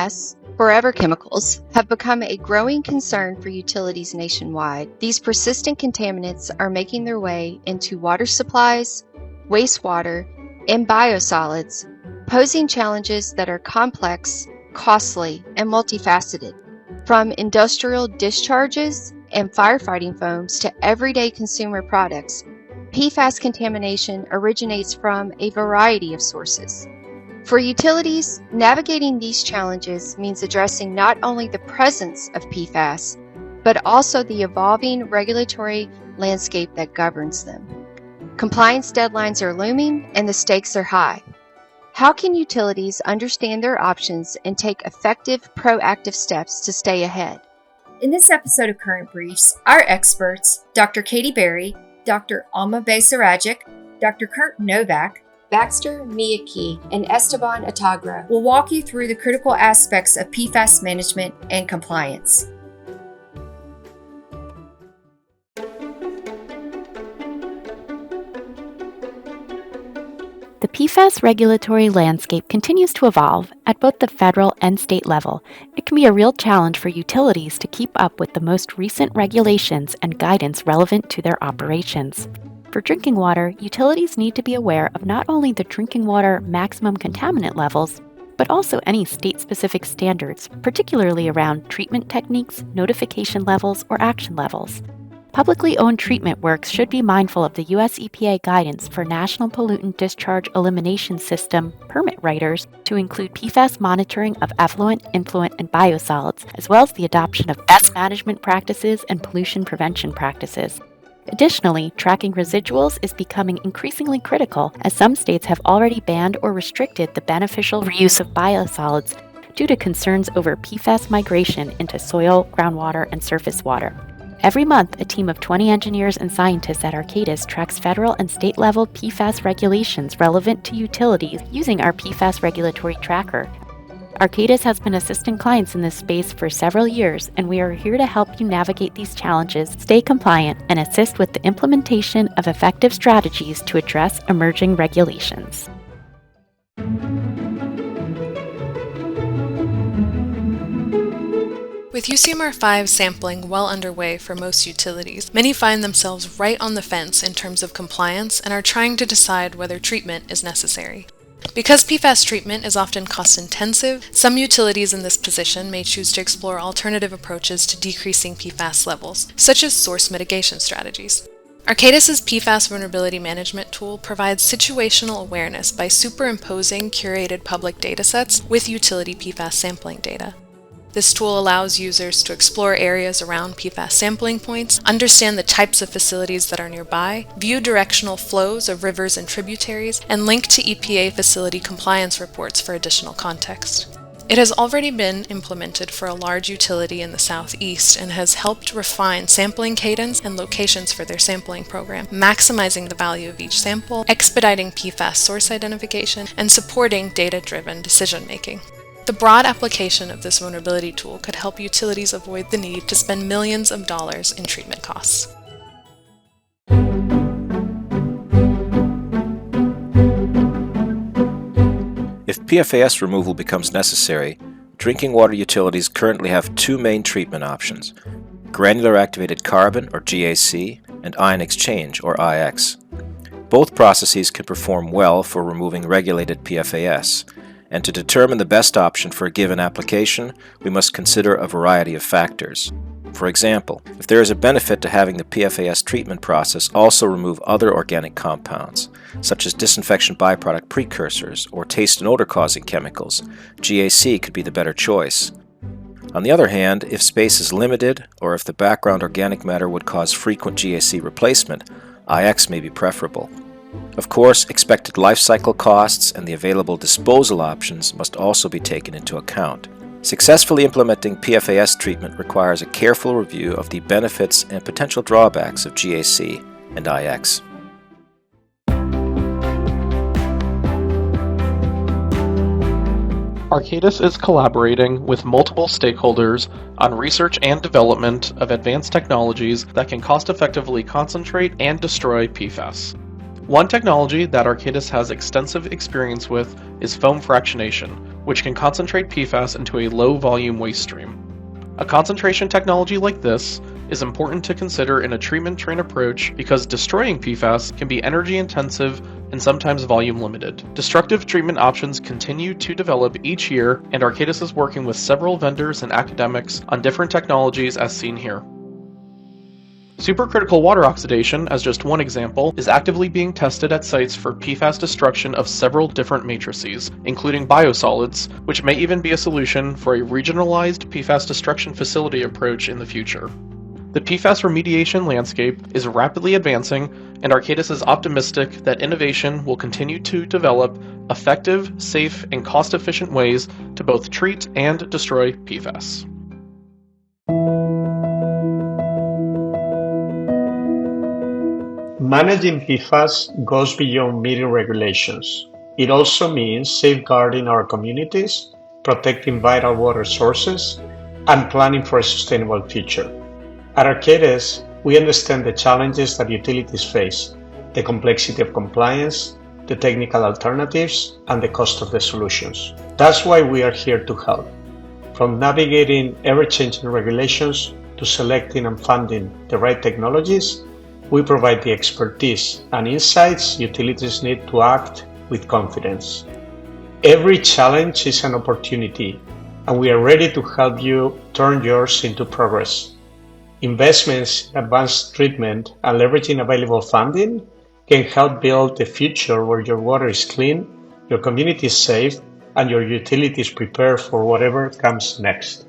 PFAS, forever chemicals, have become a growing concern for utilities nationwide. These persistent contaminants are making their way into water supplies, wastewater, and biosolids, posing challenges that are complex, costly, and multifaceted. From industrial discharges and firefighting foams to everyday consumer products, PFAS contamination originates from a variety of sources. For utilities, navigating these challenges means addressing not only the presence of PFAS, but also the evolving regulatory landscape that governs them. Compliance deadlines are looming and the stakes are high. How can utilities understand their options and take effective, proactive steps to stay ahead? In this episode of Current Briefs, our experts, Dr. Katie Berry, Dr. Alma Besaragic, Dr. Kurt Novak, Baxter Miyake, and Esteban Atagra will walk you through the critical aspects of PFAS management and compliance. The PFAS regulatory landscape continues to evolve at both the federal and state level. It can be a real challenge for utilities to keep up with the most recent regulations and guidance relevant to their operations. For drinking water, utilities need to be aware of not only the drinking water maximum contaminant levels, but also any state-specific standards, particularly around treatment techniques, notification levels, or action levels. Publicly owned treatment works should be mindful of the U.S. EPA guidance for National Pollutant Discharge Elimination System permit writers to include PFAS monitoring of effluent, influent, and biosolids, as well as the adoption of best management practices and pollution prevention practices. Additionally, tracking residuals is becoming increasingly critical as some states have already banned or restricted the beneficial reuse of biosolids due to concerns over PFAS migration into soil, groundwater, and surface water. Every month, a team of 20 engineers and scientists at Arcadis tracks federal and state-level PFAS regulations relevant to utilities using our PFAS regulatory tracker. Arcadis has been assisting clients in this space for several years, and we are here to help you navigate these challenges, stay compliant, and assist with the implementation of effective strategies to address emerging regulations. With UCMR5 sampling well underway for most utilities, many find themselves right on the fence in terms of compliance and are trying to decide whether treatment is necessary. Because PFAS treatment is often cost-intensive, some utilities in this position may choose to explore alternative approaches to decreasing PFAS levels, such as source mitigation strategies. Arcadis' PFAS vulnerability management tool provides situational awareness by superimposing curated public datasets with utility PFAS sampling data. This tool allows users to explore areas around PFAS sampling points, understand the types of facilities that are nearby, view directional flows of rivers and tributaries, and link to EPA facility compliance reports for additional context. It has already been implemented for a large utility in the Southeast and has helped refine sampling cadence and locations for their sampling program, maximizing the value of each sample, expediting PFAS source identification, and supporting data-driven decision-making. The broad application of this vulnerability tool could help utilities avoid the need to spend millions of dollars in treatment costs. If PFAS removal becomes necessary, drinking water utilities currently have two main treatment options: granular activated carbon, or GAC, and ion exchange, or IX. Both processes can perform well for removing regulated PFAS, and to determine the best option for a given application, we must consider a variety of factors. For example, if there is a benefit to having the PFAS treatment process also remove other organic compounds, such as disinfection byproduct precursors or taste and odor-causing chemicals, GAC could be the better choice. On the other hand, if space is limited, or if the background organic matter would cause frequent GAC replacement, IX may be preferable. Of course, expected life cycle costs and the available disposal options must also be taken into account. Successfully implementing PFAS treatment requires a careful review of the benefits and potential drawbacks of GAC and IX. Arcadis is collaborating with multiple stakeholders on research and development of advanced technologies that can cost-effectively concentrate and destroy PFAS. One technology that Arcadis has extensive experience with is foam fractionation, which can concentrate PFAS into a low-volume waste stream. A concentration technology like this is important to consider in a treatment train approach because destroying PFAS can be energy intensive and sometimes volume limited. Destructive treatment options continue to develop each year, and Arcadis is working with several vendors and academics on different technologies as seen here. Supercritical water oxidation, as just one example, is actively being tested at sites for PFAS destruction of several different matrices, including biosolids, which may even be a solution for a regionalized PFAS destruction facility approach in the future. The PFAS remediation landscape is rapidly advancing, and Arcadis is optimistic that innovation will continue to develop effective, safe, and cost-efficient ways to both treat and destroy PFAS. Managing PFAS goes beyond meeting regulations. It also means safeguarding our communities, protecting vital water sources, and planning for a sustainable future. At Arcadis, we understand the challenges that utilities face, the complexity of compliance, the technical alternatives, and the cost of the solutions. That's why we are here to help. From navigating ever-changing regulations to selecting and funding the right technologies, we provide the expertise and insights utilities need to act with confidence. Every challenge is an opportunity, and we are ready to help you turn yours into progress. Investments in advanced treatment and leveraging available funding can help build a future where your water is clean, your community is safe, and your utilities prepare for whatever comes next.